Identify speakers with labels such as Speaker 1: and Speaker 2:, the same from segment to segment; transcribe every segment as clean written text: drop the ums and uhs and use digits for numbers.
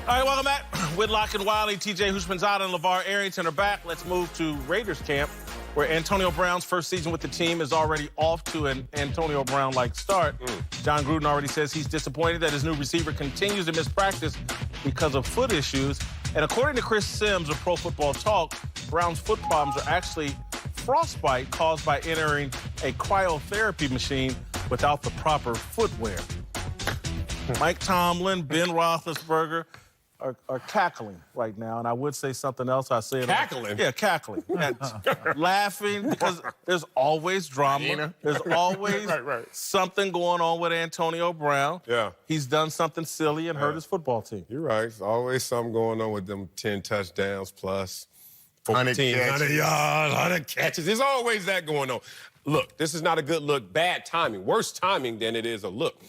Speaker 1: All right, welcome back. Whitlock and Wiley, TJ Houshmandzadeh and LeVar Arrington are back. Let's move to Raiders camp, where Antonio Brown's first season with the team is already off to an Antonio Brown-like start. John Gruden already says he's disappointed that his new receiver continues to miss practice because of foot issues. And according to Chris Sims of Pro Football Talk, Brown's foot problems are actually frostbite caused by entering a cryotherapy machine without the proper footwear. Mike Tomlin, Ben Roethlisberger are cackling right now, and I would say something else. I said
Speaker 2: cackling.
Speaker 1: Yeah, cackling, laughing because there's always drama. There's always something going on with Antonio Brown.
Speaker 2: Yeah,
Speaker 1: he's done something silly and hurt his football team.
Speaker 2: You're right. There's always something going on with them 10 touchdowns plus
Speaker 3: 100
Speaker 2: yards, 100 catches. There's always that going on. Look, this is not a good look. Bad timing. Worse timing than it is a look.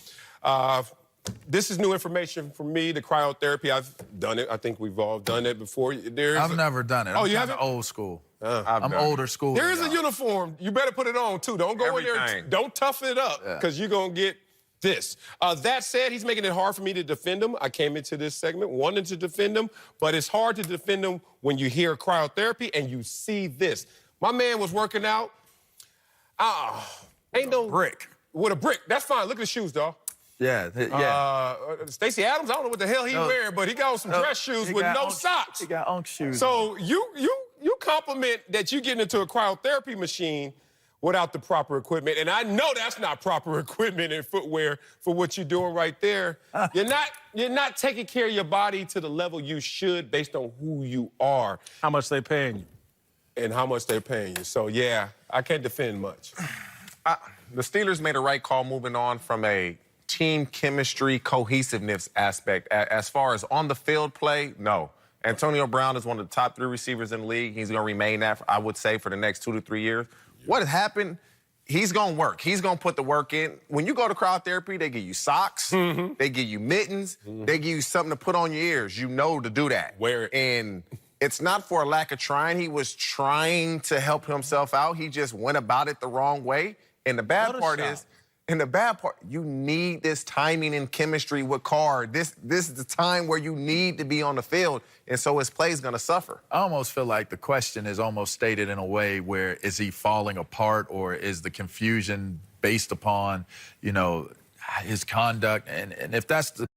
Speaker 2: This is new information for me, the cryotherapy. I've done it. I think we've all done it before.
Speaker 4: I've never done it.
Speaker 2: Oh,
Speaker 4: I'm
Speaker 2: you haven't?
Speaker 4: old school. I'm older school.
Speaker 2: There is a uniform. You better put it on, too. Don't go in there. Don't tough it up, because you're going to get this. That said, he's making it hard for me to defend him. I came into this segment wanting to defend him, but it's hard to defend him when you hear cryotherapy and you see this. My man was working out. Ain't no
Speaker 4: brick.
Speaker 2: With a brick. That's fine. Look at the shoes, dog.
Speaker 4: Yeah.
Speaker 2: Stacey Adams, I don't know what the hell he wearing, but he got on some dress shoes with no socks.
Speaker 4: He got unk shoes.
Speaker 2: So you compliment that you getting into a cryotherapy machine without the proper equipment, and I know that's not proper equipment and footwear for what you're doing right there. You're not taking care of your body to the level you should based on who you are.
Speaker 1: How much they paying you?
Speaker 2: And how much they're paying you. So yeah, I can't defend much.
Speaker 3: The Steelers made a right call moving on from a team chemistry, cohesiveness aspect. As far as on the field play, no. Antonio Brown is one of the top 3 receivers in the league. He's going to remain that, I would say, for the next 2 to 3 years. What has happened, he's going to work. He's going to put the work in. When you go to cryotherapy, they give you socks. They give you mittens. They give you something to put on your ears. You know to do that.
Speaker 2: Wear it.
Speaker 3: And it's not for a lack of trying. He was trying to help himself out. He just went about it the wrong way. And the bad part is, you need this timing and chemistry with Carr. This is the time where you need to be on the field, and so his play's going to suffer.
Speaker 4: I almost feel like the question is almost stated in a way where is he falling apart, or is the confusion based upon, you know, his conduct? And if that's the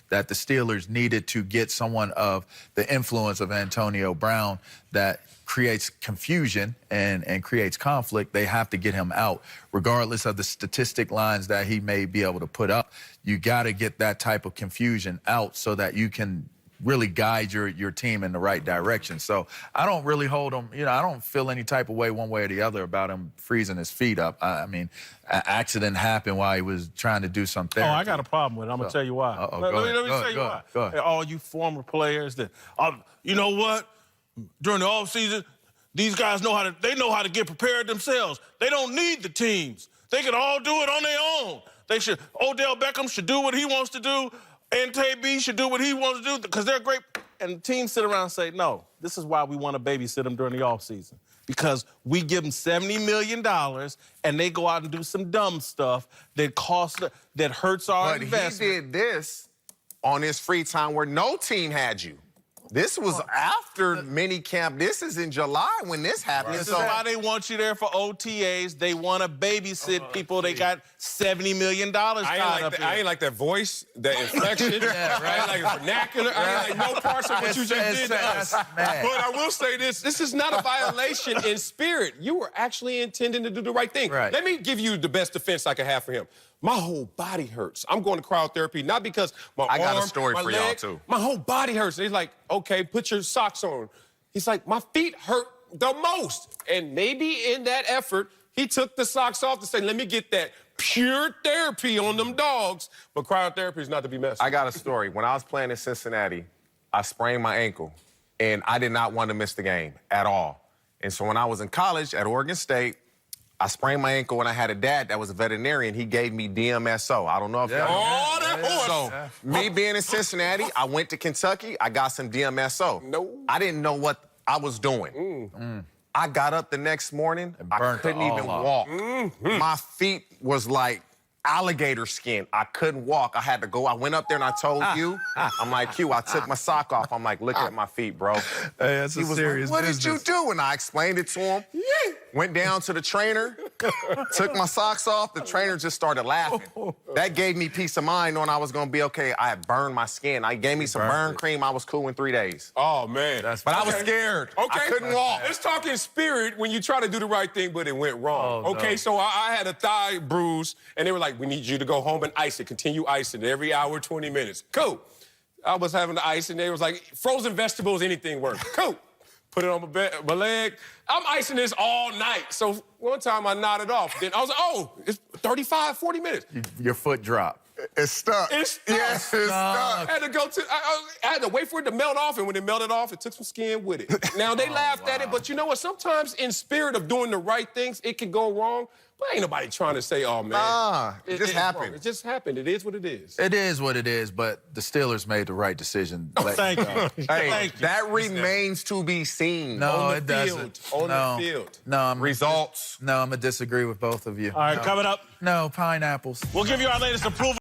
Speaker 4: that the Steelers needed to get someone of the influence of Antonio Brown that creates confusion and creates conflict, they have to get him out. Regardless of the statistic lines that he may be able to put up, you got to get that type of confusion out so that you can really guide your team in the right direction. So I don't really hold him, you know, I don't feel any type of way one way or the other about him freezing his feet up. I mean, an accident happened while he was trying to do some therapy.
Speaker 1: Oh, I got a problem with it. I'm going to tell you why. Let me tell you why.
Speaker 4: Go ahead.
Speaker 1: All you former players that, you know what? During the offseason, these guys know how to get prepared themselves. They don't need the teams. They can all do it on their own. Odell Beckham should do what he wants to do. Ante B should do what he wants to do because they're great. And teams sit around and say, no, this is why we want to babysit them during the offseason. Because we give them $70 million and they go out and do some dumb stuff that hurts our investment.
Speaker 3: But he did this on his free time where no team had you. This was after minicamp. This is in July when this happened.
Speaker 1: This is why they want you there for OTAs. They want to babysit people. They got $70 million tied up here.
Speaker 2: I ain't like that voice, that inflection. I ain't like the vernacular. I ain't like no parts of what you just did to us. But I will say this is not a violation in spirit. You were actually intending to do the right thing. Let me give you the best defense I can have for him. My whole body hurts. I'm going to cryotherapy, not because my arm,
Speaker 3: I got a story
Speaker 2: my
Speaker 3: for
Speaker 2: leg,
Speaker 3: y'all, too.
Speaker 2: My whole body hurts. And he's like, okay, put your socks on. He's like, my feet hurt the most. And maybe in that effort, he took the socks off to say, let me get that pure therapy on them dogs. But cryotherapy is not to be messed with.
Speaker 3: I got a story. When I was playing in Cincinnati, I sprained my ankle, and I did not want to miss the game at all. And so when I was in college at Oregon State, I sprained my ankle and I had a dad that was a veterinarian. He gave me DMSO. I don't know if y'all know.
Speaker 2: That horse.
Speaker 3: So me being in Cincinnati, I went to Kentucky. I got some DMSO.
Speaker 2: No.
Speaker 3: I didn't know what I was doing. I got up the next morning. I couldn't even walk. My feet was like alligator skin. I couldn't walk. I had to go. I went up there and I told you, I'm like, Q, I took my sock off. I'm like, look at my feet, bro.
Speaker 4: Hey, that's
Speaker 3: He
Speaker 4: a
Speaker 3: was
Speaker 4: serious
Speaker 3: like, what
Speaker 4: business.
Speaker 3: did you do? And I explained it to him. Went down to the trainer, took my socks off. The trainer just started laughing. That gave me peace of mind knowing I was going to be okay. I had burned my skin. I gave me some burn cream. I was cool in 3 days.
Speaker 2: Oh, man.
Speaker 3: But I was scared.
Speaker 2: Okay.
Speaker 3: I couldn't walk.
Speaker 2: Let's talk in spirit when you try to do the right thing, but it went wrong.
Speaker 4: Oh,
Speaker 2: okay,
Speaker 4: no.
Speaker 2: so I had a thigh bruise, and they were like, we need you to go home and ice it. Continue icing it every hour, 20 minutes. Cool. I was having the ice, and they was like, frozen vegetables, anything works. Cool. Put it on my leg. I'm icing this all night. So one time I nodded off. Then I was like, oh, it's 35, 40 minutes.
Speaker 4: Your foot dropped.
Speaker 3: It's stuck.
Speaker 2: It's stuck.
Speaker 3: Yes, it's stuck.
Speaker 2: I had to go to. I had to wait for it to melt off, and when it melted off, it took some skin with it. Now they laughed at it, but you know what? Sometimes, in spirit of doing the right things, it can go wrong. But ain't nobody trying to say, "Oh man,
Speaker 3: Nah, it just happened.
Speaker 2: wrong. It just happened. It is what it is."
Speaker 4: It is what it is, but the Steelers made the right decision.
Speaker 1: Thank you.
Speaker 3: Hey,
Speaker 1: Thank you.
Speaker 3: that remains to be seen.
Speaker 4: No,
Speaker 2: On the
Speaker 4: it
Speaker 2: field.
Speaker 4: doesn't.
Speaker 2: On
Speaker 4: no.
Speaker 2: the field.
Speaker 4: No, I'm
Speaker 3: Results.
Speaker 4: No, I'm gonna disagree with both of you.
Speaker 1: All right, coming up,
Speaker 4: No, pineapples.
Speaker 1: we'll give you our latest approval.